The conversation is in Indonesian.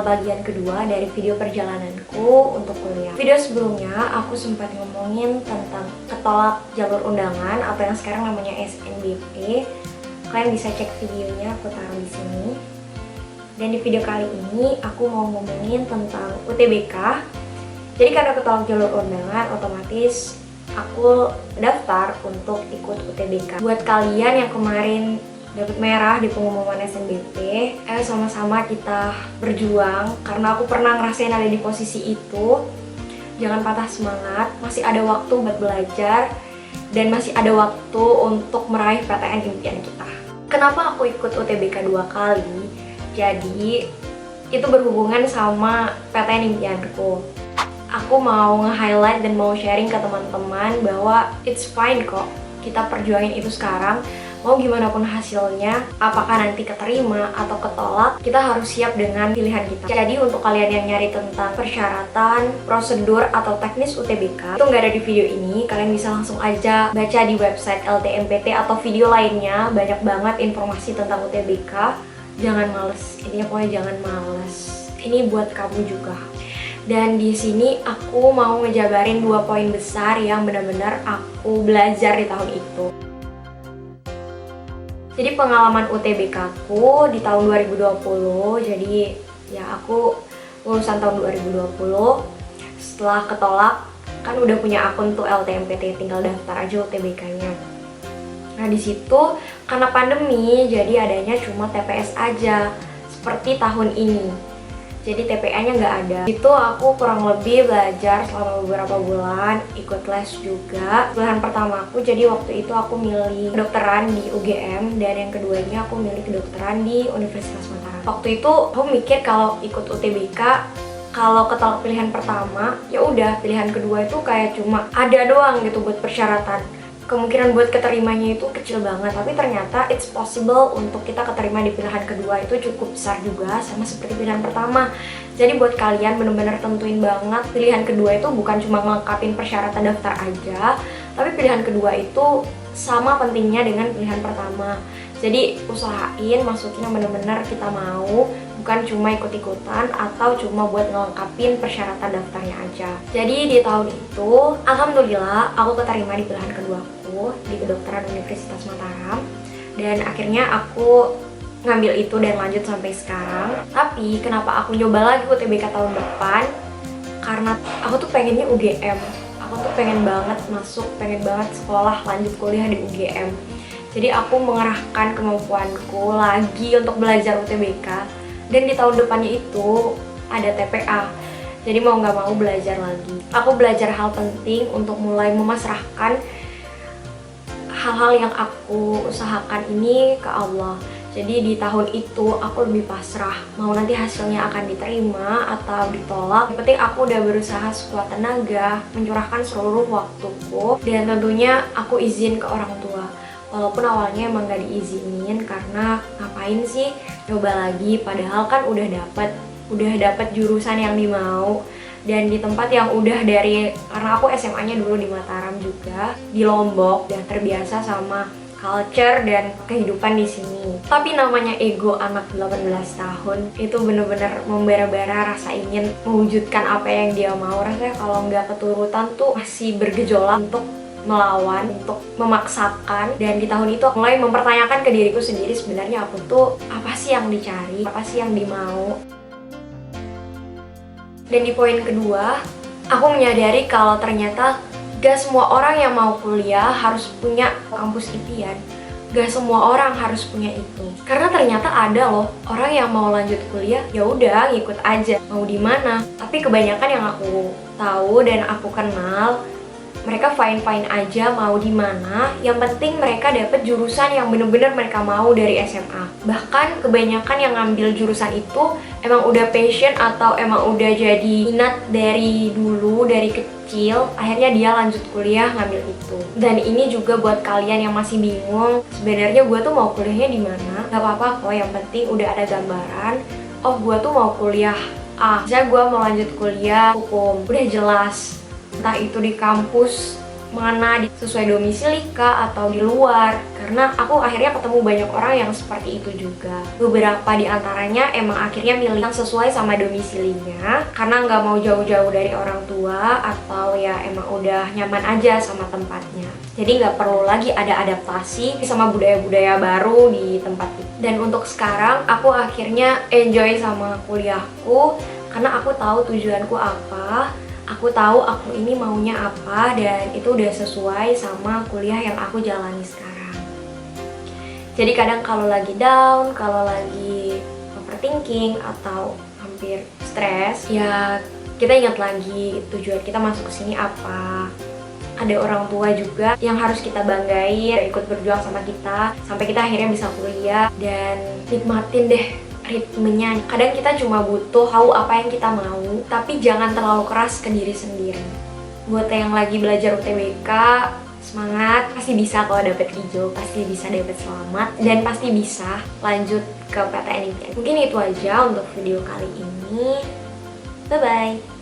bagian kedua dari video perjalananku untuk kuliah. Video sebelumnya aku sempat ngomongin tentang ketolak jalur undangan atau yang sekarang namanya SNBP. Kalian bisa cek videonya, aku taruh di sini. Dan di video kali ini aku mau ngomongin tentang UTBK. Jadi karena ketolak jalur undangan, otomatis aku daftar untuk ikut UTBK. Buat kalian yang kemarin dapat merah di pengumuman SNBP, ayo sama-sama kita berjuang karena aku pernah ngerasain ada di posisi itu. Jangan patah semangat, masih ada waktu buat belajar dan masih ada waktu untuk meraih PTN impian kita. Kenapa aku ikut UTBK 2 kali? Jadi itu berhubungan sama PTN impianku. Aku mau nge-highlight dan mau sharing ke teman-teman bahwa it's fine kok kita perjuangin itu sekarang. Mau gimana pun hasilnya, apakah nanti keterima atau ketolak, kita harus siap dengan pilihan kita. Jadi untuk kalian yang nyari tentang persyaratan, prosedur, atau teknis UTBK, itu nggak ada di video ini. Kalian bisa langsung aja baca di website LTMPT atau video lainnya. Banyak banget informasi tentang UTBK. Jangan males, intinya pokoknya jangan males. Ini buat kamu juga. Dan di sini aku mau ngejabarin 2 poin besar yang benar-benar aku belajar di tahun itu. Jadi pengalaman UTBK aku di tahun 2020, jadi ya aku lulusan tahun 2020. Setelah ketolak, kan udah punya akun tuh LTMPT, tinggal daftar aja UTBK-nya. Nah di situ karena pandemi, jadi adanya cuma TPS aja, seperti tahun ini. Jadi TPA-nya nggak ada. Itu aku kurang lebih belajar selama beberapa bulan, ikut les juga. Pilihan pertama aku, jadi waktu itu aku milih kedokteran di UGM, dan yang keduanya aku milih kedokteran di Universitas Mataram. Waktu itu aku mikir kalau ikut UTBK, kalau ketolak pilihan pertama, ya udah pilihan kedua itu kayak cuma ada doang gitu buat persyaratan. Kemungkinan buat keterimanya itu kecil banget, tapi ternyata it's possible untuk kita keterima di pilihan kedua itu cukup besar juga, sama seperti pilihan pertama. Jadi buat kalian bener-bener tentuin banget pilihan kedua itu bukan cuma ngelengkapin persyaratan daftar aja, tapi pilihan kedua itu sama pentingnya dengan pilihan pertama. Jadi usahain masukin yang bener-bener kita mau, bukan cuma ikut-ikutan atau cuma buat ngelengkapin persyaratan daftarnya aja. Jadi di tahun itu, alhamdulillah aku keterima di pilihan keduaku di kedokteran Universitas Mataram, dan akhirnya aku ngambil itu dan lanjut sampai sekarang. Tapi kenapa aku nyoba lagi UTBK tahun depan? Karena aku tuh pengennya UGM. Aku tuh pengen banget masuk, pengen banget sekolah lanjut kuliah di UGM. Jadi aku mengerahkan kemampuanku lagi untuk belajar UTBK. Dan di tahun depannya itu ada TPA. Jadi mau nggak mau belajar lagi. Aku belajar hal penting untuk mulai memasrahkan hal-hal yang aku usahakan ini ke Allah. Jadi di tahun itu aku lebih pasrah, mau nanti hasilnya akan diterima atau ditolak. Yang penting aku udah berusaha sekuat tenaga, mencurahkan seluruh waktuku, dan tentunya aku izin ke orang tua. Walaupun awalnya emang gak diizinin karena ngapain sih coba lagi, padahal kan udah dapet jurusan yang dimau dan di tempat yang udah karena aku SMA-nya dulu di Mataram juga, di Lombok, dan terbiasa sama culture dan kehidupan di sini. Tapi namanya ego anak 18 tahun itu bener-bener membara-bara rasa ingin mewujudkan apa yang dia mau. Rasanya kalau nggak keturutan tuh masih bergejolak untuk melawan, untuk memaksakan. Dan di tahun itu aku mulai mempertanyakan ke diriku sendiri, sebenarnya aku tuh apa sih yang dicari, apa sih yang dimau. Dan di poin kedua, aku menyadari kalau ternyata gak semua orang yang mau kuliah harus punya kampus impian. Gak semua orang harus punya itu. Karena ternyata ada loh orang yang mau lanjut kuliah, ya udah ngikut aja mau di mana. Tapi kebanyakan yang aku tahu dan aku kenal, mereka fine-fine aja mau di mana. Yang penting mereka dapet jurusan yang bener-bener mereka mau dari SMA. Bahkan kebanyakan yang ngambil jurusan itu emang udah passion atau emang udah jadi minat dari dulu, dari kecil. Akhirnya dia lanjut kuliah ngambil itu. Dan ini juga buat kalian yang masih bingung, sebenarnya gue tuh mau kuliahnya di mana? Gak apa-apa kok, yang penting udah ada gambaran. Oh, gue tuh mau kuliah A. Misalnya gue mau lanjut kuliah hukum, udah jelas. Entah itu di kampus mana, sesuai domisili kah atau di luar. karena aku akhirnya ketemu banyak orang yang seperti itu juga. Beberapa di antaranya emang akhirnya milih yang sesuai sama domisilinya karena nggak mau jauh-jauh dari orang tua, atau ya emang udah nyaman aja sama tempatnya. Jadi nggak perlu lagi ada adaptasi sama budaya-budaya baru di tempat itu. Dan untuk sekarang aku akhirnya enjoy sama kuliahku karena aku tahu tujuanku apa, aku tahu aku ini maunya apa, dan itu udah sesuai sama kuliah yang aku jalani sekarang. Jadi kadang kalau lagi down, kalau lagi overthinking atau hampir stres, ya kita ingat lagi tujuan kita masuk ke sini apa. Ada orang tua juga yang harus kita banggain, ikut berjuang sama kita sampai kita akhirnya bisa kuliah, dan nikmatin deh ritmenya. Kadang kita cuma butuh tahu apa yang kita mau, tapi jangan terlalu keras ke diri sendiri. Buat yang lagi belajar UTBK, semangat, pasti bisa kalau dapet hijau, pasti bisa dapet selamat, dan pasti bisa lanjut ke PTN impian. Mungkin itu aja untuk video kali ini. Bye bye.